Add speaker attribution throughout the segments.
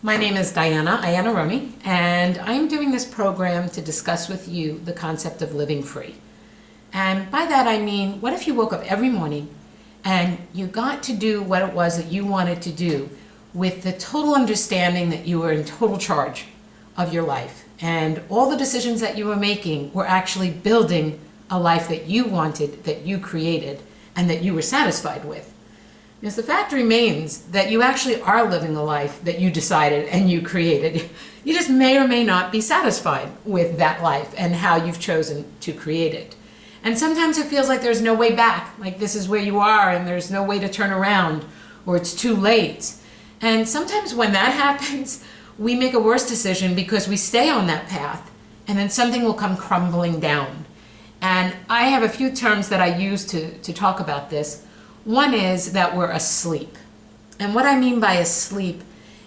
Speaker 1: My name is Diana Roni, and I'm doing this program to discuss with you the concept of living free. And by that I mean, what if you woke up every morning and you got to do what it was that you wanted to do with the total understanding that you were in total charge of your life, and all the decisions that you were making were actually building a life that you wanted, that you created, and that you were satisfied with. Because the fact remains that you actually are living a life that you decided and you created. You just may or may not be satisfied with that life and how you've chosen to create it. And sometimes it feels like there's no way back, like this is where you are and there's no way to turn around, or it's too late. And sometimes when that happens, we make a worse decision because we stay on that path and then something will come crumbling down. And I have a few terms that I use to talk about this. One is that we're asleep. And what I mean by asleep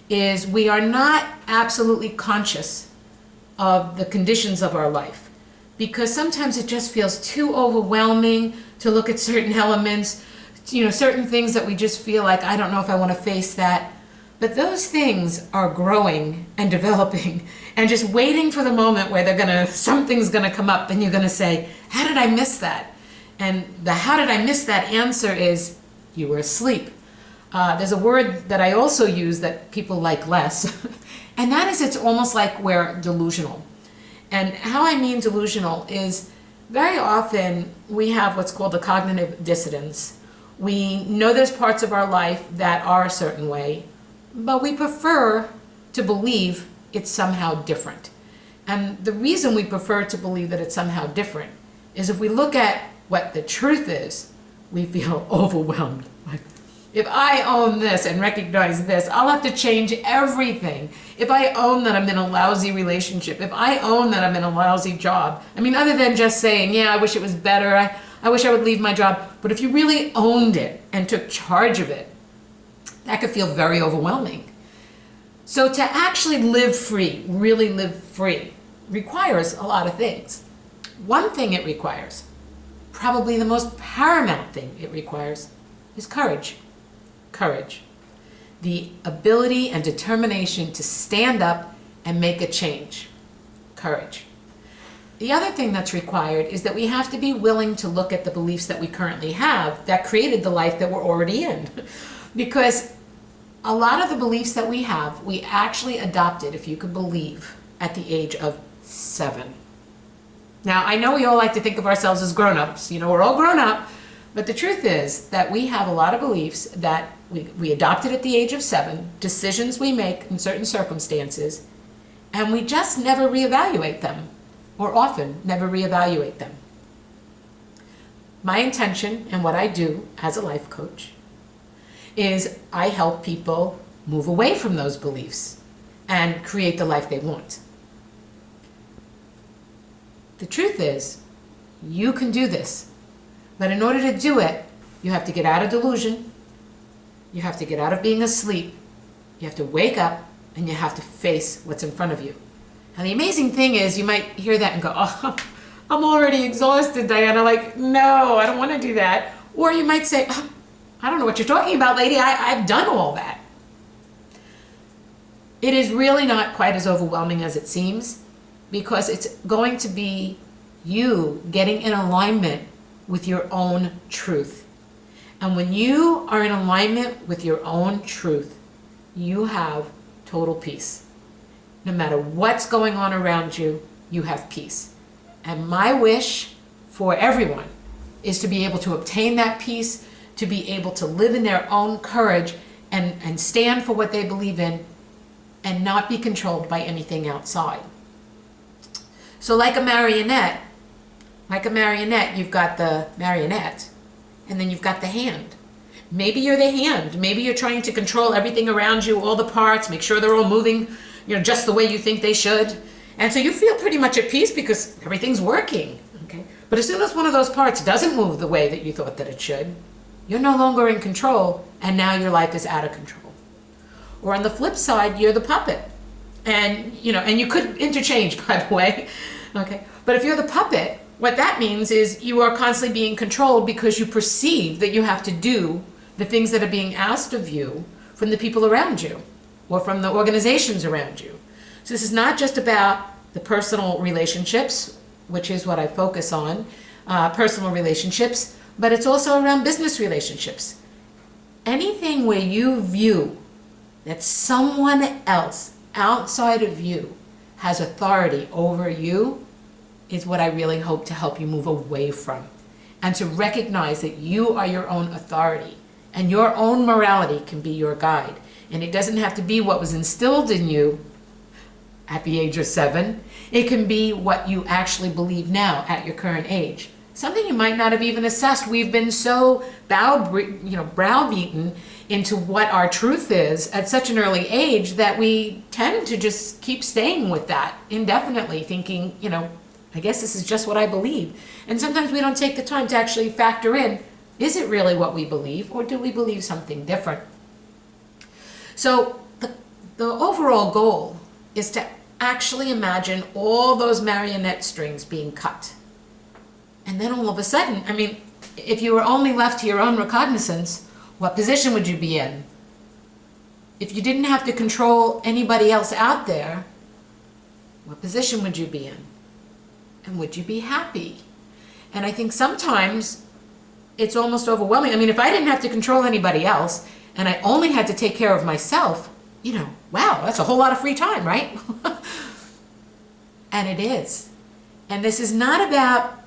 Speaker 1: is we are not absolutely conscious of the conditions of our life, because sometimes it just feels too overwhelming to look at certain elements, certain things that we just feel like, I don't know if I want to face that. But those things are growing and developing and just waiting for the moment where something's gonna come up and you're gonna say, how did I miss that? And the how did I miss that answer is, you were asleep. There's a word that I also use that people like less, and that is, it's almost like we're delusional. And how I mean delusional is, very often we have what's called a cognitive dissonance. We know there's parts of our life that are a certain way, but we prefer to believe it's somehow different. And the reason we prefer to believe that it's somehow different is, if we look at what the truth is, we feel overwhelmed. Like, if I own this and recognize this, I'll have to change everything. If I own that I'm in a lousy relationship, if I own that I'm in a lousy job, other than just saying, yeah, I wish it was better, I wish I would leave my job, but if you really owned it and took charge of it, that could feel very overwhelming. So to actually live free, really live free, requires a lot of things. One thing it requires, probably the most paramount thing it requires, is courage. Courage. The ability and determination to stand up and make a change. Courage. The other thing that's required is that we have to be willing to look at the beliefs that we currently have that created the life that we're already in. Because a lot of the beliefs that we have, we actually adopted, if you could believe, at the age of 7. Now, I know we all like to think of ourselves as grown-ups. We're all grown up. But the truth is that we have a lot of beliefs that we adopted at the age of 7, decisions we make in certain circumstances, and we just never reevaluate them, or often never reevaluate them. My intention and what I do as a life coach is I help people move away from those beliefs and create the life they want. The truth is, you can do this, but in order to do it, you have to get out of delusion, you have to get out of being asleep, you have to wake up, and you have to face what's in front of you. And the amazing thing is, you might hear that and go, oh, I'm already exhausted, Diana, no, I don't want to do that. Or you might say, oh, I don't know what you're talking about, lady, I've done all that. It is really not quite as overwhelming as it seems, because it's going to be you getting in alignment with your own truth. And when you are in alignment with your own truth, you have total peace. No matter what's going on around you, you have peace. And my wish for everyone is to be able to obtain that peace, to be able to live in their own courage and stand for what they believe in, and not be controlled by anything outside. So like a marionette, you've got the marionette, and then you've got the hand. Maybe you're the hand. Maybe you're trying to control everything around you, all the parts, make sure they're all moving, just the way you think they should. And so you feel pretty much at peace because everything's working, okay? But as soon as one of those parts doesn't move the way that you thought that it should, you're no longer in control, and now your life is out of control. Or on the flip side, you're the puppet. And you could interchange, by the way, okay? But if you're the puppet, what that means is you are constantly being controlled because you perceive that you have to do the things that are being asked of you from the people around you. or from the organizations around you. So this is not just about the personal relationships, which is what I focus on, personal relationships, but it's also around business relationships. Anything where you view that someone else outside of you has authority over you is what I really hope to help you move away from. And to recognize that you are your own authority and your own morality can be your guide. And it doesn't have to be what was instilled in you at the age of 7. It can be what you actually believe now at your current age. Something you might not have even assessed. We've been so browbeaten into what our truth is at such an early age that we tend to just keep staying with that indefinitely, thinking, I guess this is just what I believe. And sometimes we don't take the time to actually factor in, is it really what we believe, or do we believe something different? So the overall goal is to actually imagine all those marionette strings being cut. And then all of a sudden, if you were only left to your own recognizance, what position would you be in? If you didn't have to control anybody else out there, what position would you be in? And would you be happy? And I think sometimes it's almost overwhelming. If I didn't have to control anybody else and I only had to take care of myself, wow, that's a whole lot of free time, right? And it is. And this is not about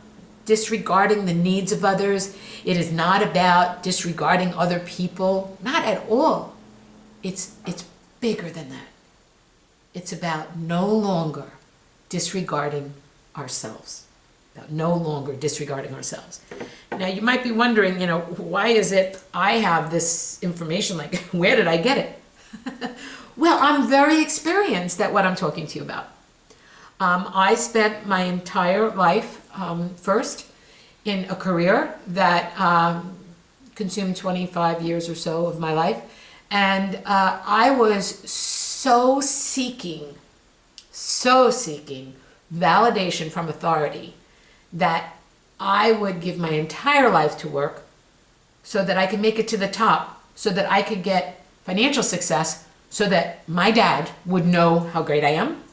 Speaker 1: disregarding the needs of others. It is not about disregarding other people. Not at all. It's bigger than that. It's about no longer disregarding ourselves. About no longer disregarding ourselves. Now you might be wondering, why is it I have this information? Like, where did I get it? Well, I'm very experienced at what I'm talking to you about. I spent my entire life first in a career that consumed 25 years or so of my life. And I was so seeking validation from authority that I would give my entire life to work so that I could make it to the top, so that I could get financial success, so that my dad would know how great I am,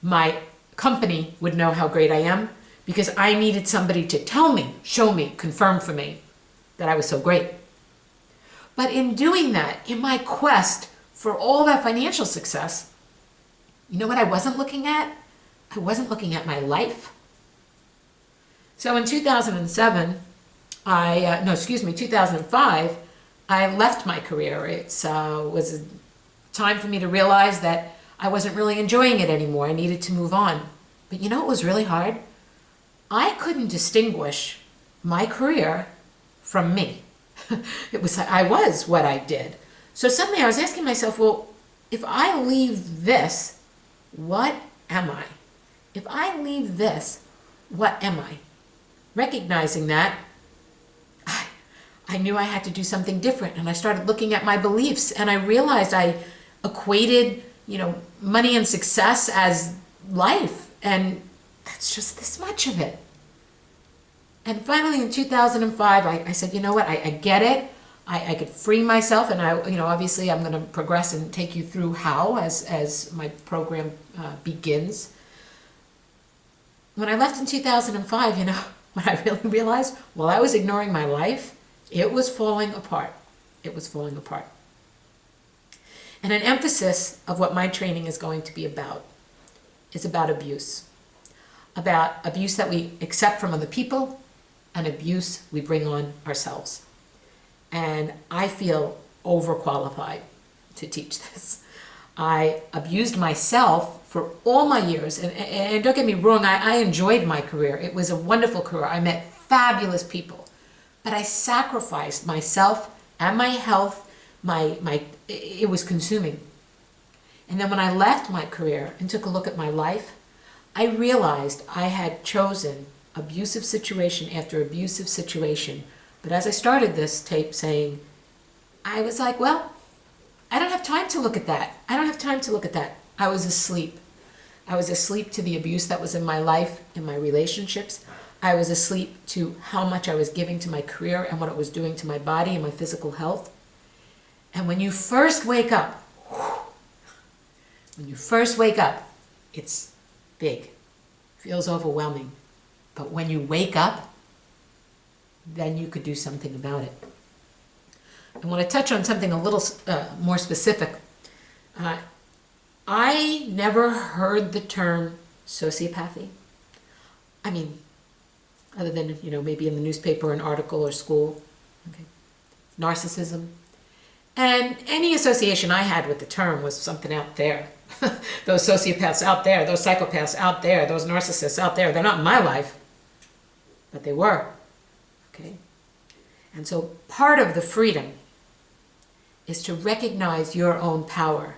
Speaker 1: my company would know how great I am, because I needed somebody to tell me, show me, confirm for me that I was so great. But in doing that, in my quest for all that financial success, you know what I wasn't looking at? I wasn't looking at my life. So in 2005, I left my career. It was a time for me to realize that I wasn't really enjoying it anymore. I needed to move on. But it was really hard? I couldn't distinguish my career from me. I was what I did. So suddenly I was asking myself, well, if I leave this, what am I? If I leave this, what am I? Recognizing that, I knew I had to do something different. And I started looking at my beliefs, and I realized I equated, money and success as life. And that's just this much of it. And finally in 2005, I said, you know what, I get it. I could free myself, and obviously I'm going to progress and take you through how as my program begins. When I left in 2005, what I really realized, while I was ignoring my life, it was falling apart. It was falling apart. And an emphasis of what my training is going to be about is about abuse. About abuse that we accept from other people and abuse we bring on ourselves. And I feel overqualified to teach this. I abused myself for all my years. And don't get me wrong, I enjoyed my career. It was a wonderful career. I met fabulous people. But I sacrificed myself and my health. It was consuming. And then when I left my career and took a look at my life, I realized I had chosen abusive situation after abusive situation. But as I started this tape saying, I was like, well, I don't have time to look at that. I don't have time to look at that. I was asleep. I was asleep to the abuse that was in my life, in my relationships. I was asleep to how much I was giving to my career and what it was doing to my body and my physical health. And when you first wake up, When you first wake up, it's big, feels overwhelming. But when you wake up, then you could do something about it. I want to touch on something a little more specific. I never heard the term sociopathy. I mean, other than, maybe in the newspaper, an article, or school. Okay. Narcissism. And any association I had with the term was something out there. Those sociopaths out there, those psychopaths out there, those narcissists out there, they're not in my life, but they were. Okay? And so part of the freedom is to recognize your own power.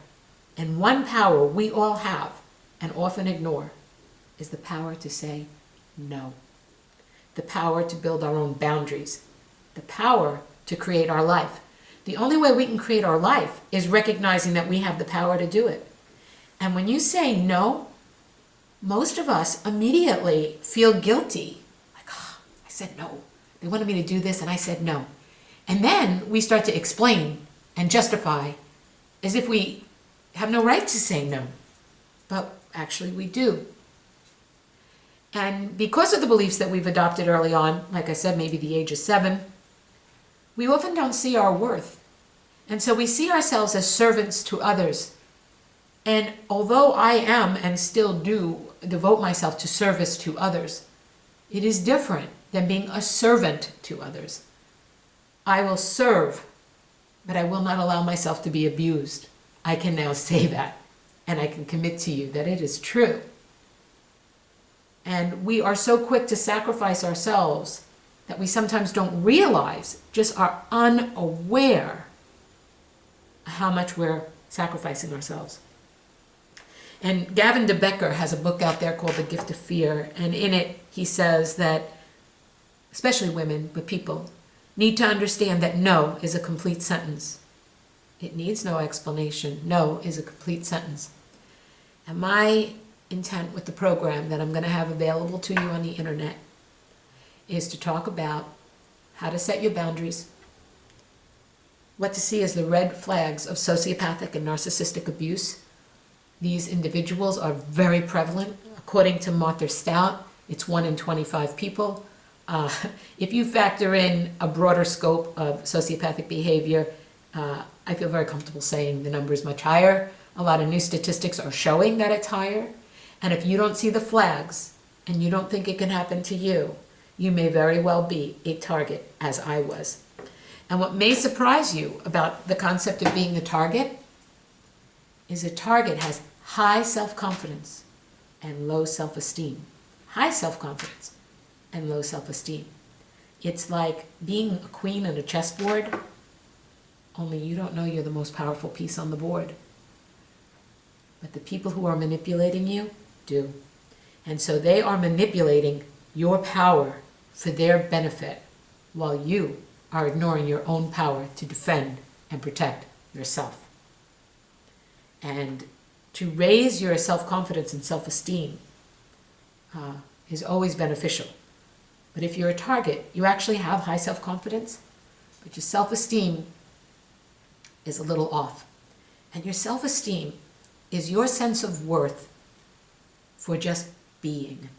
Speaker 1: And one power we all have and often ignore is the power to say no. The power to build our own boundaries. The power to create our life. The only way we can create our life is recognizing that we have the power to do it. And when you say no, most of us immediately feel guilty. Like, oh, I said no. They wanted me to do this and I said no. And then we start to explain and justify as if we have no right to say no. But actually we do. And because of the beliefs that we've adopted early on, like I said, maybe the age of 7, we often don't see our worth. And so we see ourselves as servants to others. And although I am and still do devote myself to service to others, it is different than being a servant to others. I will serve, but I will not allow myself to be abused. I can now say that, and I can commit to you that it is true. And we are so quick to sacrifice ourselves that we sometimes don't realize, just are unaware how much we're sacrificing ourselves. And Gavin DeBecker has a book out there called The Gift of Fear, and in it he says that, especially women, but people, need to understand that no is a complete sentence. It needs no explanation. No is a complete sentence. And my intent with the program that I'm going to have available to you on the internet is to talk about how to set your boundaries, what to see as the red flags of sociopathic and narcissistic abuse. These individuals are very prevalent. According to Martha Stout, it's 1 in 25 people. If you factor in a broader scope of sociopathic behavior, I feel very comfortable saying the number is much higher. A lot of new statistics are showing that it's higher. And if you don't see the flags and you don't think it can happen to you, you may very well be a target, as I was. And what may surprise you about the concept of being a target is a target has high self-confidence and low self-esteem. High self-confidence and low self-esteem. It's like being a queen on a chessboard, only you don't know you're the most powerful piece on the board. But the people who are manipulating you do. And so they are manipulating your power for their benefit while you are ignoring your own power to defend and protect yourself. And to raise your self-confidence and self-esteem is always beneficial. But if you're a target, you actually have high self-confidence, but your self-esteem is a little off. And your self-esteem is your sense of worth for just being.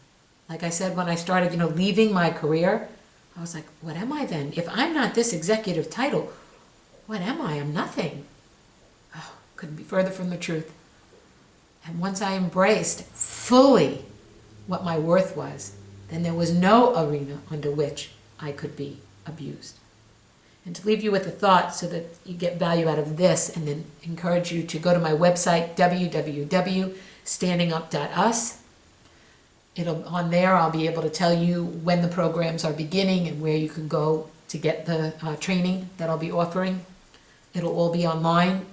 Speaker 1: Like I said, when I started, leaving my career, I was like, what am I then? If I'm not this executive title, what am I? I'm nothing. Oh, couldn't be further from the truth. And once I embraced fully what my worth was, then there was no arena under which I could be abused. And to leave you with a thought so that you get value out of this, and then encourage you to go to my website, www.standingup.us. On there, I'll be able to tell you when the programs are beginning and where you can go to get the training that I'll be offering. It'll all be online,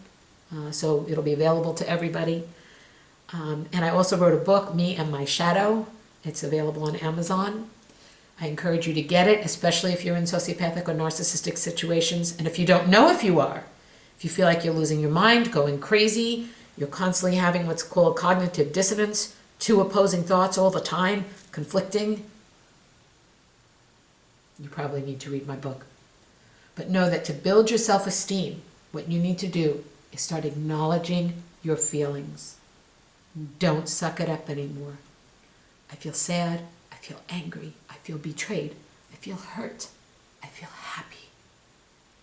Speaker 1: so it'll be available to everybody. And I also wrote a book, Me and My Shadow. It's available on Amazon. I encourage you to get it, especially if you're in sociopathic or narcissistic situations. And if you don't know if you are, if you feel like you're losing your mind, going crazy, you're constantly having what's called cognitive dissonance, 2 opposing thoughts all the time, conflicting, you probably need to read my book. But know that to build your self-esteem, what you need to do is start acknowledging your feelings. Don't suck it up anymore. I feel sad. I feel angry. I feel betrayed. I feel hurt. I feel happy.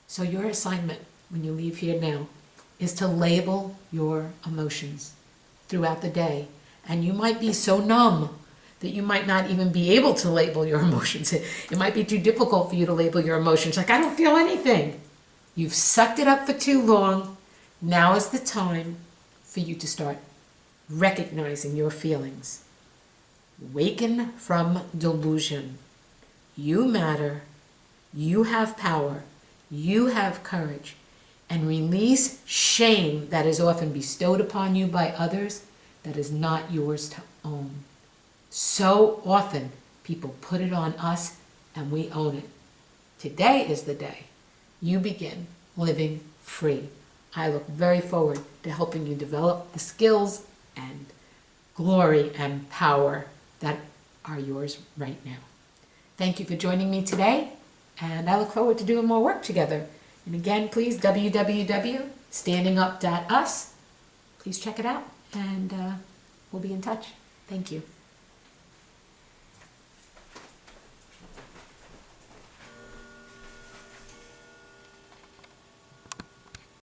Speaker 1: So your assignment when you leave here now is to label your emotions throughout the day. And you might be so numb that you might not even be able to label your emotions. It might be too difficult for you to label your emotions. Like, I don't feel anything. You've sucked it up for too long. Now is the time for you to start recognizing your feelings. Waken from delusion. You matter. You have power. You have courage. And release shame that is often bestowed upon you by others that is not yours to own. So often people put it on us and we own it. Today is the day you begin living free. I look very forward to helping you develop the skills and glory and power that are yours right now. Thank you for joining me today, and I look forward to doing more work together. And again, please, www.standingup.us. Please check it out, and we'll be in touch. Thank you.